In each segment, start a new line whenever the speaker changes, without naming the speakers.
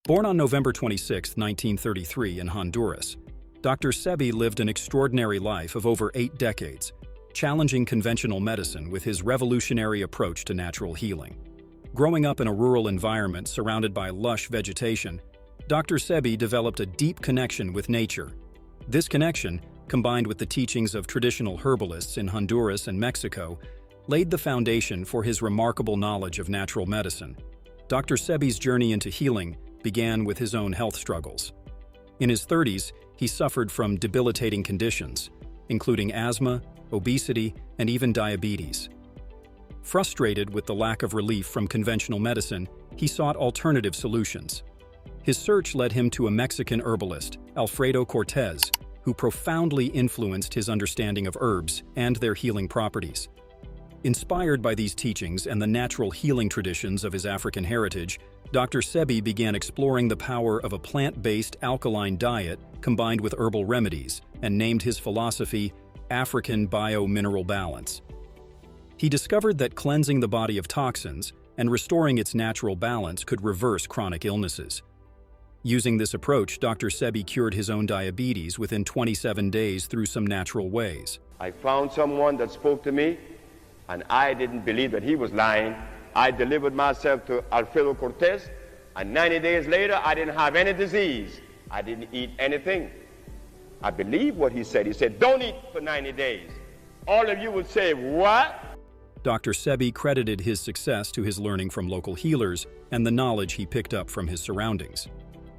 Born on November 26, 1933 in Honduras, Dr. Sebi lived an extraordinary life of over 8 decades, challenging conventional medicine with his revolutionary approach to natural healing. Growing up in a rural environment surrounded by lush vegetation, Dr. Sebi developed a deep connection with nature. This connection, combined with the teachings of traditional herbalists in Honduras and Mexico, laid the foundation for his remarkable knowledge of natural medicine. Dr. Sebi's journey into healing began with his own health struggles. In his 30s, he suffered from debilitating conditions, including asthma, obesity, and even diabetes. Frustrated with the lack of relief from conventional medicine, he sought alternative solutions. His search led him to a Mexican herbalist, Alfredo Cortez, who profoundly influenced his understanding of herbs and their healing properties. Inspired by these teachings and the natural healing traditions of his African heritage, Dr. Sebi began exploring the power of a plant-based alkaline diet combined with herbal remedies and named his philosophy African Bio-Mineral Balance. He discovered that cleansing the body of toxins and restoring its natural balance could reverse chronic illnesses. Using this approach, Dr. Sebi cured his own diabetes within 27 days through some natural ways.
I found someone that spoke to me, and I didn't believe that he was lying. I delivered myself to Alfredo Cortez, and 90 days later, I didn't have any disease. I didn't eat anything. I believe what he said. He said, don't eat for 90 days. All of you would say, what?
Dr. Sebi credited his success to his learning from local healers and the knowledge he picked up from his surroundings.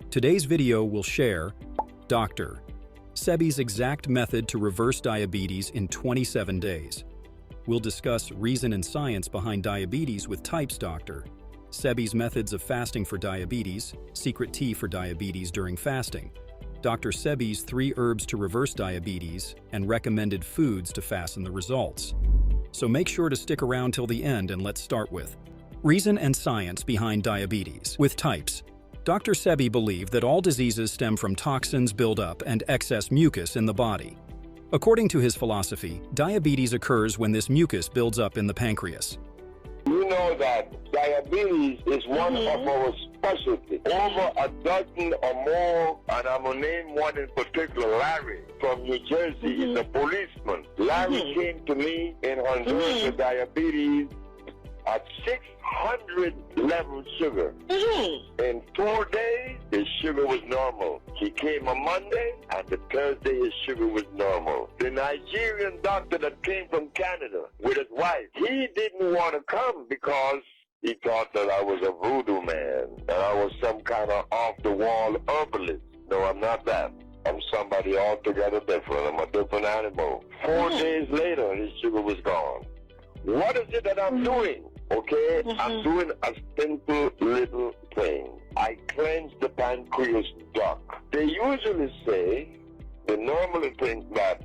Today's video will share Dr. Sebi's exact method to reverse diabetes in 27 days. We'll discuss reason and science behind diabetes with Types Doctor, Sebi's methods of fasting for diabetes, secret tea for diabetes during fasting, Dr. Sebi's 3 herbs to reverse diabetes, and recommended foods to fasten the results. So make sure to stick around till the end, and let's start with reason and science behind diabetes. With Types, Dr. Sebi believed that all diseases stem from toxins buildup and excess mucus in the body. According to his philosophy, diabetes occurs when this mucus builds up in the pancreas.
You know that diabetes is one of our specialties. Over a dozen or more, and I'm going to name one in particular, Larry from New Jersey, is a policeman. Larry came to me in Honduras with diabetes at 600 level sugar. In 4 days, his sugar was normal. He came on Monday, and the Thursday his sugar was normal. The Nigerian doctor that came from Canada with his wife, he didn't want to come because he thought that I was a voodoo man, that I was some kind of off-the-wall herbalist. No, I'm not that. I'm somebody altogether different. I'm a different animal. 4 days later, his sugar was gone. What is it that I'm doing? Okay, I'm doing a simple little thing. I cleanse the pancreas duct. They usually say, they normally think that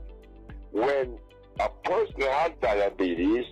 when a person has diabetes,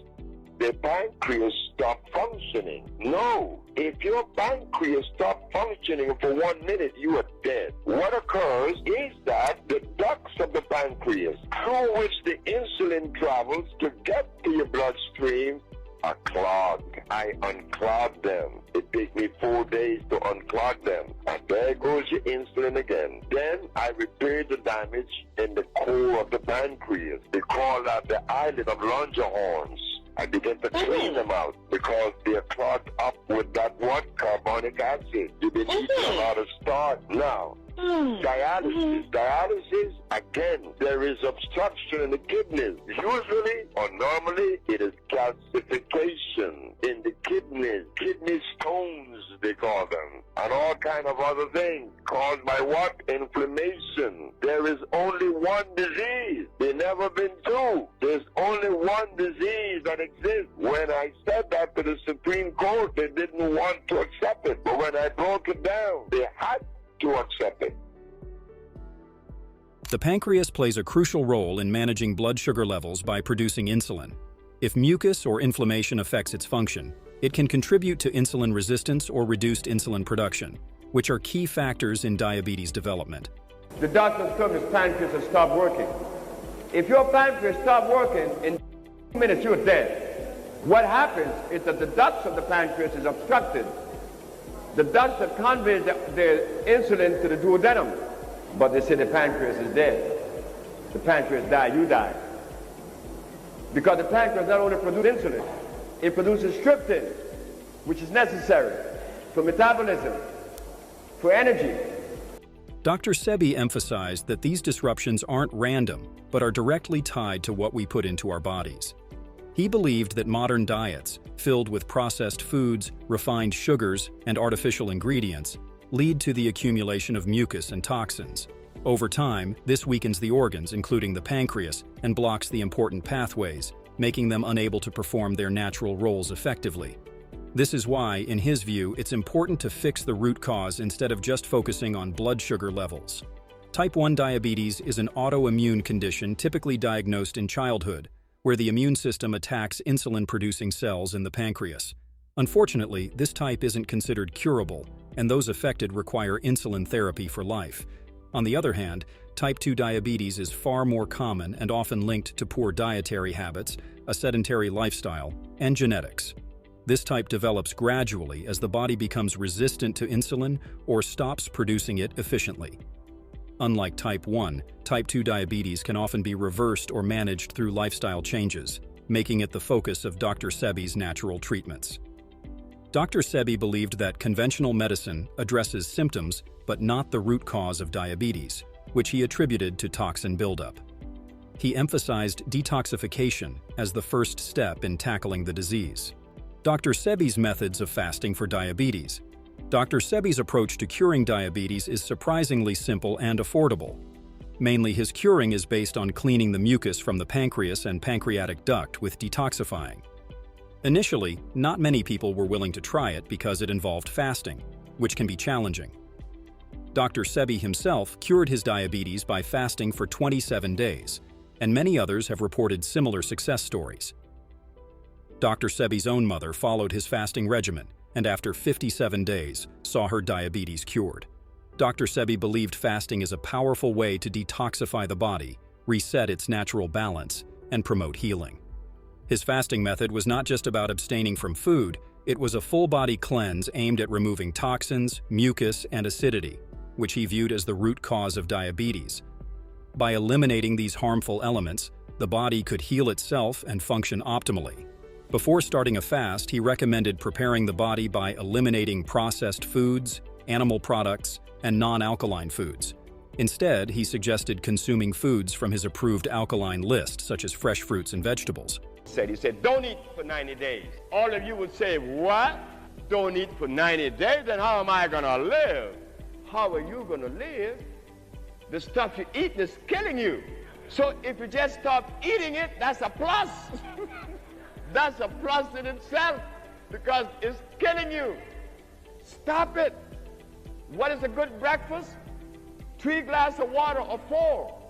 the pancreas stop functioning. No, if your pancreas stop functioning for 1 minute, you are dead. What occurs is that the ducts of the pancreas, through which the insulin travels to get to your bloodstream, are clogged. I unclog them. It takes me 4 days to unclog them. And there goes your insulin again. Then I repair the damage in the core of the pancreas. They call that the island of Langerhans. I begin to clean them out because they're clogged up with that what? Carbonic acid. You've been eating a lot of starch. Now, dialysis. Dialysis, again, there is obstruction in the kidneys. Usually, or normally, it is calcification in the kidneys. Kidney stones, they call them. And all kind of other things caused by what? Inflammation. There is only one disease. There's never been 2. There's only one disease that exists. When I said that to the Supreme Court, they didn't want to accept it. But when I broke it down, they had to accept it.
The pancreas plays a crucial role in managing blood sugar levels by producing insulin. If mucus or inflammation affects its function, it can contribute to insulin resistance or reduced insulin production, which are key factors in diabetes development.
The doctor told his pancreas to stop working. If your pancreas stop working, in 2 minutes you're dead. What happens is that the ducts of the pancreas is obstructed. The doctor conveys the insulin to the duodenum, but they say the pancreas is dead. The pancreas died, you died. Because the pancreas not only produces insulin, it produces trypsin, which is necessary for metabolism, for energy.
Dr. Sebi emphasized that these disruptions aren't random, but are directly tied to what we put into our bodies. He believed that modern diets, filled with processed foods, refined sugars, and artificial ingredients, lead to the accumulation of mucus and toxins. Over time, this weakens the organs, including the pancreas, and blocks the important pathways, making them unable to perform their natural roles effectively. This is why, in his view, it's important to fix the root cause instead of just focusing on blood sugar levels. Type 1 diabetes is an autoimmune condition typically diagnosed in childhood, where the immune system attacks insulin-producing cells in the pancreas. Unfortunately, this type isn't considered curable, and those affected require insulin therapy for life. On the other hand, type 2 diabetes is far more common and often linked to poor dietary habits, a sedentary lifestyle, and genetics. This type develops gradually as the body becomes resistant to insulin or stops producing it efficiently. Unlike type 1, type 2 diabetes can often be reversed or managed through lifestyle changes, making it the focus of Dr. Sebi's natural treatments. Dr. Sebi believed that conventional medicine addresses symptoms but not the root cause of diabetes, which he attributed to toxin buildup. He emphasized detoxification as the first step in tackling the disease. Dr. Sebi's methods of fasting for diabetes. Dr. Sebi's approach to curing diabetes is surprisingly simple and affordable. Mainly, his curing is based on cleaning the mucus from the pancreas and pancreatic duct with detoxifying. Initially, not many people were willing to try it because it involved fasting, which can be challenging. Dr. Sebi himself cured his diabetes by fasting for 27 days, and many others have reported similar success stories. Dr. Sebi's own mother followed his fasting regimen, and after 57 days, saw her diabetes cured. Dr. Sebi believed fasting is a powerful way to detoxify the body, reset its natural balance, and promote healing. His fasting method was not just about abstaining from food, it was a full-body cleanse aimed at removing toxins, mucus, and acidity, which he viewed as the root cause of diabetes. By eliminating these harmful elements, the body could heal itself and function optimally. Before starting a fast, he recommended preparing the body by eliminating processed foods, animal products, and non-alkaline foods. Instead, he suggested consuming foods from his approved alkaline list, such as fresh fruits and vegetables.
He said, don't eat for 90 days. All of you would say, what? Don't eat for 90 days? Then how am I going to live? How are you going to live? The stuff you eat is killing you. So if you just stop eating it, that's a plus. That's a plus in itself because it's killing you. Stop it. What is a good breakfast? 3 glasses of water or 4.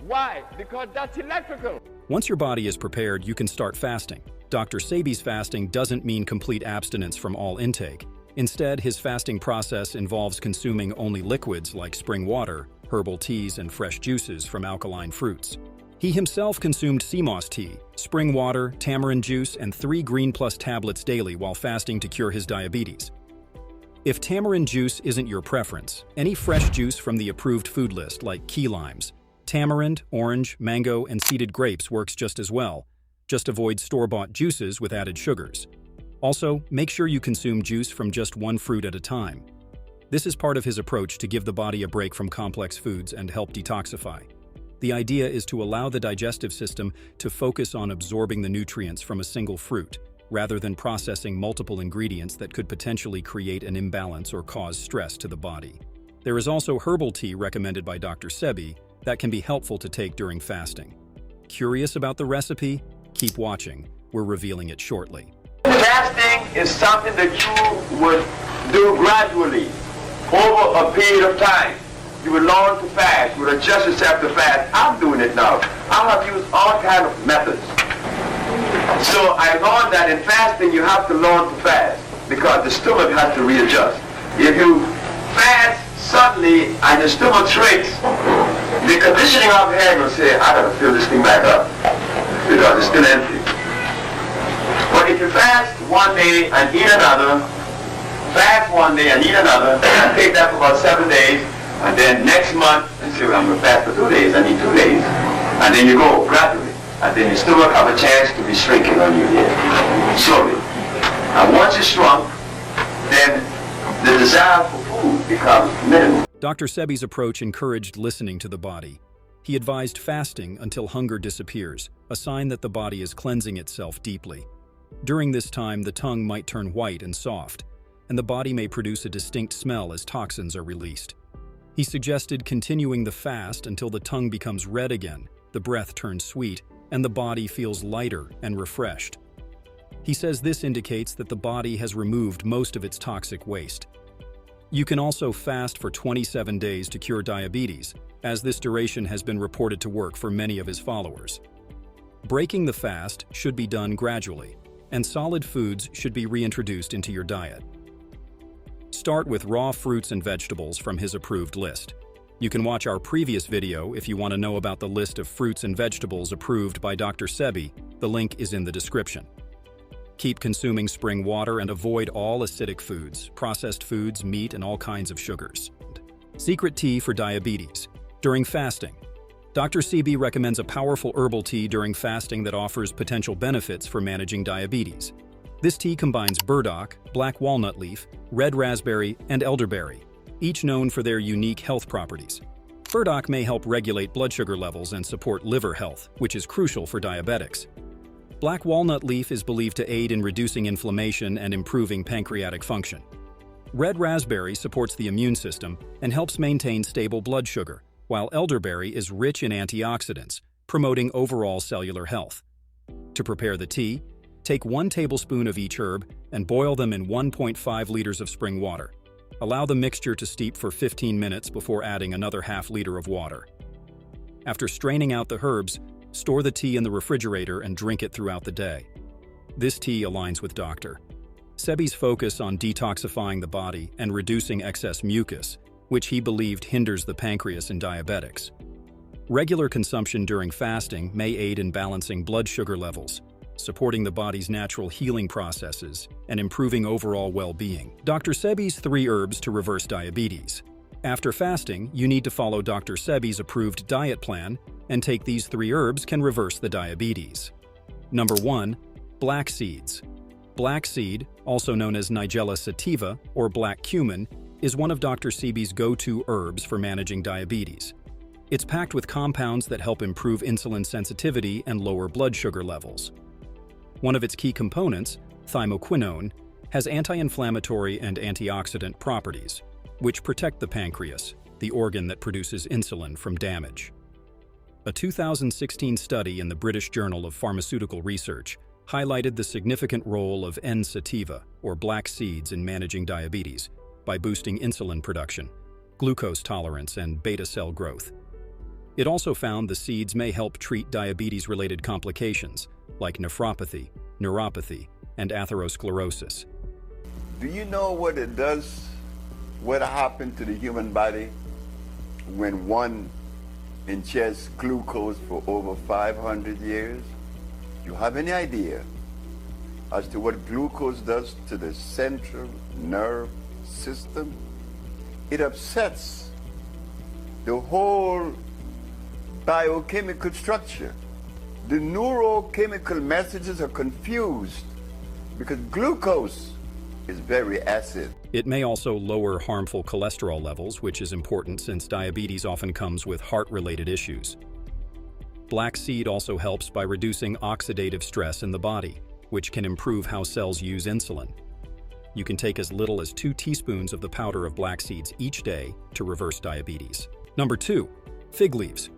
Why? Because that's electrical.
Once your body is prepared, you can start fasting. Dr. Sebi's fasting doesn't mean complete abstinence from all intake. Instead, his fasting process involves consuming only liquids like spring water, herbal teas, and fresh juices from alkaline fruits. He himself consumed sea moss tea, spring water, tamarind juice, and 3 Green Plus tablets daily while fasting to cure his diabetes. If tamarind juice isn't your preference, any fresh juice from the approved food list like key limes, tamarind, orange, mango, and seeded grapes works just as well. Just avoid store-bought juices with added sugars. Also, make sure you consume juice from just one fruit at a time. This is part of his approach to give the body a break from complex foods and help detoxify. The idea is to allow the digestive system to focus on absorbing the nutrients from a single fruit, rather than processing multiple ingredients that could potentially create an imbalance or cause stress to the body. There is also herbal tea recommended by Dr. Sebi that can be helpful to take during fasting. Curious about the recipe? Keep watching. We're revealing it shortly.
Fasting is something that you would do gradually over a period of time. You would learn to fast. You would adjust yourself to fast. I'm doing it now. I have used all kinds of methods. So I learned that in fasting you have to learn to fast because the stomach has to readjust. If you fast suddenly and your stomach shrinks, the conditioning of the head will say, I gotta fill this thing back up because it's still empty. But if you fast one day and eat another, fast one day and eat another, and take that for about 7 days, and then next month, and say, well, I'm going to fast for 2 days, I need 2 days. And then you go gradually, and then your stomach have a chance to be shrinking on you here, slowly. And once it's shrunk, then the desire for food becomes minimal.
Dr. Sebi's approach encouraged listening to the body. He advised fasting until hunger disappears, a sign that the body is cleansing itself deeply. During this time, the tongue might turn white and soft, and the body may produce a distinct smell as toxins are released. He suggested continuing the fast until the tongue becomes red again, the breath turns sweet, and the body feels lighter and refreshed. He says this indicates that the body has removed most of its toxic waste. You can also fast for 27 days to cure diabetes, as this duration has been reported to work for many of his followers. Breaking the fast should be done gradually, and solid foods should be reintroduced into your diet. Start with raw fruits and vegetables from his approved list. You can watch our previous video if you want to know about the list of fruits and vegetables approved by Dr. Sebi. The link is in the description. Keep consuming spring water and avoid all acidic foods, processed foods, meat, and all kinds of sugars. Secret tea for diabetes. During fasting, Dr. Sebi recommends a powerful herbal tea during fasting that offers potential benefits for managing diabetes. This tea combines burdock, black walnut leaf, red raspberry, and elderberry, each known for their unique health properties. Burdock may help regulate blood sugar levels and support liver health, which is crucial for diabetics. Black walnut leaf is believed to aid in reducing inflammation and improving pancreatic function. Red raspberry supports the immune system and helps maintain stable blood sugar, while elderberry is rich in antioxidants, promoting overall cellular health. To prepare the tea, take 1 tablespoon of each herb and boil them in 1.5 liters of spring water. Allow the mixture to steep for 15 minutes before adding another half liter of water. After straining out the herbs, store the tea in the refrigerator and drink it throughout the day. This tea aligns with Dr. Sebi's focus on detoxifying the body and reducing excess mucus, which he believed hinders the pancreas in diabetics. Regular consumption during fasting may aid in balancing blood sugar levels, supporting the body's natural healing processes, and improving overall well-being. Dr. Sebi's 3 herbs to reverse diabetes. After fasting, you need to follow Dr. Sebi's approved diet plan, and take these 3 herbs can reverse the diabetes. Number 1. Black seeds. Black seed, also known as Nigella sativa or black cumin, is one of Dr. Sebi's go-to herbs for managing diabetes. It's packed with compounds that help improve insulin sensitivity and lower blood sugar levels. One of its key components, thymoquinone, has anti-inflammatory and antioxidant properties, which protect the pancreas, the organ that produces insulin, from damage. A 2016 study in the British Journal of Pharmaceutical Research highlighted the significant role of N-sativa, or black seeds, in managing diabetes by boosting insulin production, glucose tolerance, and beta cell growth. It also found the seeds may help treat diabetes-related complications like nephropathy, neuropathy, and atherosclerosis.
Do you know what it does, what happened to the human body when one ingests glucose for over 500 years? You have any idea as to what glucose does to the central nerve system? It upsets the whole biochemical structure. The neurochemical messages are confused because glucose is very acid.
It may also lower harmful cholesterol levels, which is important since diabetes often comes with heart-related issues. Black seed also helps by reducing oxidative stress in the body, which can improve how cells use insulin. You can take as little as 2 teaspoons of the powder of black seeds each day to reverse diabetes. Number 2. Fig leaves.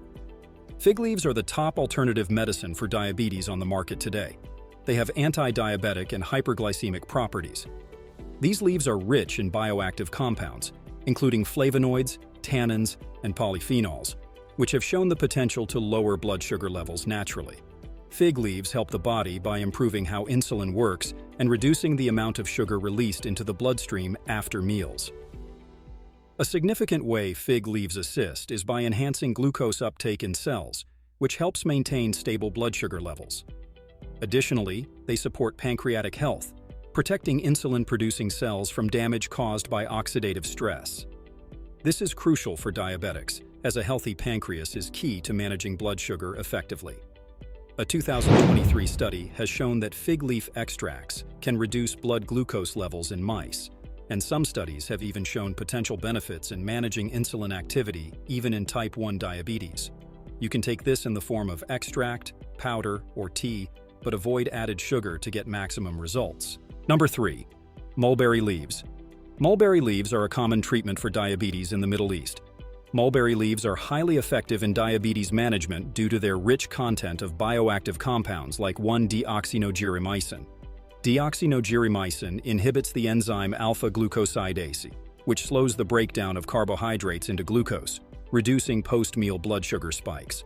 Fig leaves are the top alternative medicine for diabetes on the market today. They have anti-diabetic and hyperglycemic properties. These leaves are rich in bioactive compounds, including flavonoids, tannins, and polyphenols, which have shown the potential to lower blood sugar levels naturally. Fig leaves help the body by improving how insulin works and reducing the amount of sugar released into the bloodstream after meals. A significant way fig leaves assist is by enhancing glucose uptake in cells, which helps maintain stable blood sugar levels. Additionally, they support pancreatic health, protecting insulin-producing cells from damage caused by oxidative stress. This is crucial for diabetics, as a healthy pancreas is key to managing blood sugar effectively. A 2023 study has shown that fig leaf extracts can reduce blood glucose levels in mice, and some studies have even shown potential benefits in managing insulin activity even in type 1 diabetes. You can take this in the form of extract, powder, or tea, but avoid added sugar to get maximum results. Number 3. Mulberry leaves. Mulberry leaves are a common treatment for diabetes in the Middle East. Mulberry leaves are highly effective in diabetes management due to their rich content of bioactive compounds like 1-deoxynogerymycin. Deoxynogerymycin inhibits the enzyme alpha-glucosidase, which slows the breakdown of carbohydrates into glucose, reducing post-meal blood sugar spikes.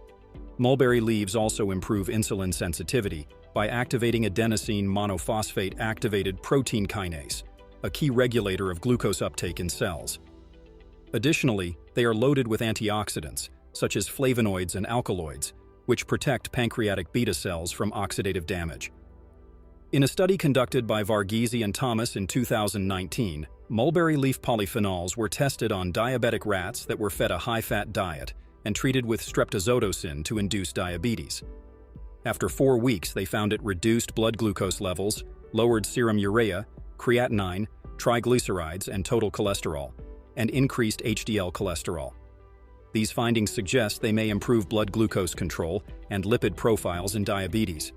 Mulberry leaves also improve insulin sensitivity by activating adenosine monophosphate activated protein kinase, a key regulator of glucose uptake in cells. Additionally, they are loaded with antioxidants, such as flavonoids and alkaloids, which protect pancreatic beta cells from oxidative damage. In a study conducted by Varghese and Thomas in 2019, mulberry leaf polyphenols were tested on diabetic rats that were fed a high-fat diet and treated with streptozotocin to induce diabetes. After 4 weeks, they found it reduced blood glucose levels, lowered serum urea, creatinine, triglycerides, and total cholesterol, and increased HDL cholesterol. These findings suggest they may improve blood glucose control and lipid profiles in diabetes.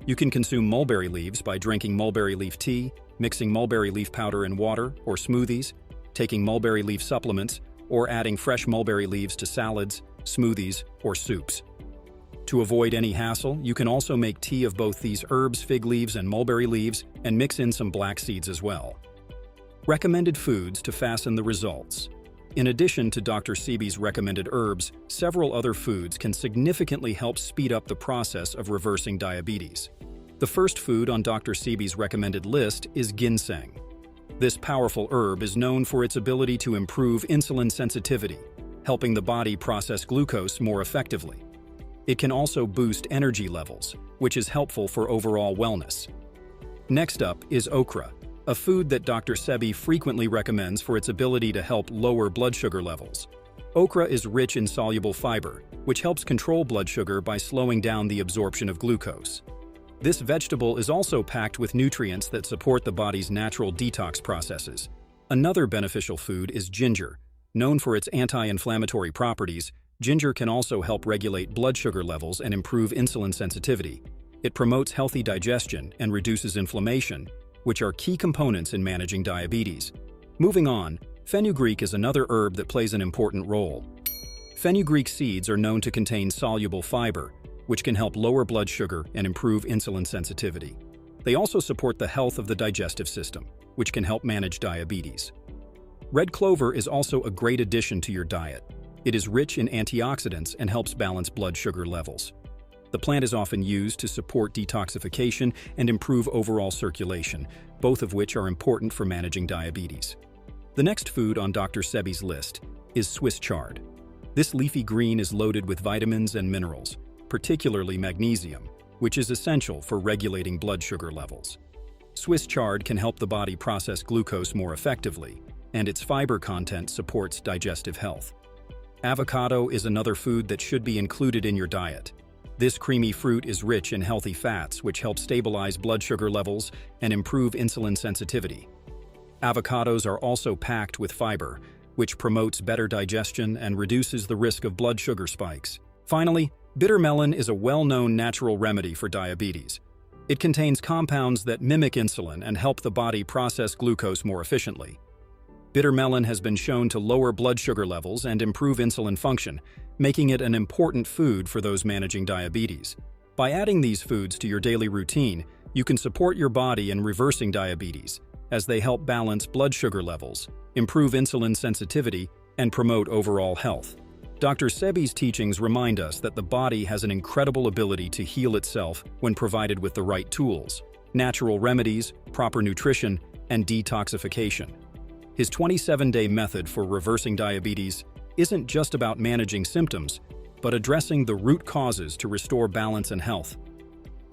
You can consume mulberry leaves by drinking mulberry leaf tea, mixing mulberry leaf powder in water or smoothies, taking mulberry leaf supplements, or adding fresh mulberry leaves to salads, smoothies, or soups. To avoid any hassle, you can also make tea of both these herbs, fig leaves, and mulberry leaves, and mix in some black seeds as well. Recommended foods to fasten the results. In addition to Dr. Sebi's recommended herbs, several other foods can significantly help speed up the process of reversing diabetes. The first food on Dr. Sebi's recommended list is ginseng. This powerful herb is known for its ability to improve insulin sensitivity, helping the body process glucose more effectively. It can also boost energy levels, which is helpful for overall wellness. Next up is okra, a food that Dr. Sebi frequently recommends for its ability to help lower blood sugar levels. Okra is rich in soluble fiber, which helps control blood sugar by slowing down the absorption of glucose. This vegetable is also packed with nutrients that support the body's natural detox processes. Another beneficial food is ginger. Known for its anti-inflammatory properties, ginger can also help regulate blood sugar levels and improve insulin sensitivity. It promotes healthy digestion and reduces inflammation, which are key components in managing diabetes. Moving on, fenugreek is another herb that plays an important role. Fenugreek seeds are known to contain soluble fiber, which can help lower blood sugar and improve insulin sensitivity. They also support the health of the digestive system, which can help manage diabetes. Red clover is also a great addition to your diet. It is rich in antioxidants and helps balance blood sugar levels. The plant is often used to support detoxification and improve overall circulation, both of which are important for managing diabetes. The next food on Dr. Sebi's list is Swiss chard. This leafy green is loaded with vitamins and minerals, particularly magnesium, which is essential for regulating blood sugar levels. Swiss chard can help the body process glucose more effectively, and its fiber content supports digestive health. Avocado is another food that should be included in your diet. This creamy fruit is rich in healthy fats, which help stabilize blood sugar levels and improve insulin sensitivity. Avocados are also packed with fiber, which promotes better digestion and reduces the risk of blood sugar spikes. Finally, bitter melon is a well-known natural remedy for diabetes. It contains compounds that mimic insulin and help the body process glucose more efficiently. Bitter melon has been shown to lower blood sugar levels and improve insulin function, making it an important food for those managing diabetes. By adding these foods to your daily routine, you can support your body in reversing diabetes, as they help balance blood sugar levels, improve insulin sensitivity, and promote overall health. Dr. Sebi's teachings remind us that the body has an incredible ability to heal itself when provided with the right tools, natural remedies, proper nutrition, and detoxification. His 27-day method for reversing diabetes isn't just about managing symptoms, but addressing the root causes to restore balance and health.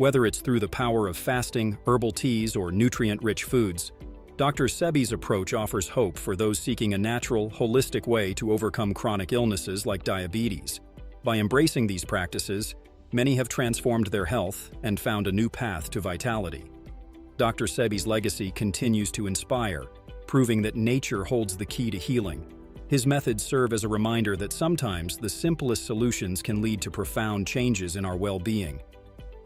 Whether it's through the power of fasting, herbal teas, or nutrient-rich foods, Dr. Sebi's approach offers hope for those seeking a natural, holistic way to overcome chronic illnesses like diabetes. By embracing these practices, many have transformed their health and found a new path to vitality. Dr. Sebi's legacy continues to inspire, proving that nature holds the key to healing. His methods serve as a reminder that sometimes the simplest solutions can lead to profound changes in our well-being.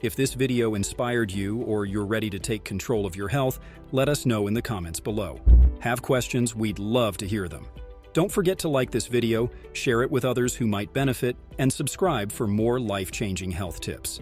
If this video inspired you or you're ready to take control of your health, let us know in the comments below. Have questions? We'd love to hear them. Don't forget to like this video, share it with others who might benefit, and subscribe for more life-changing health tips.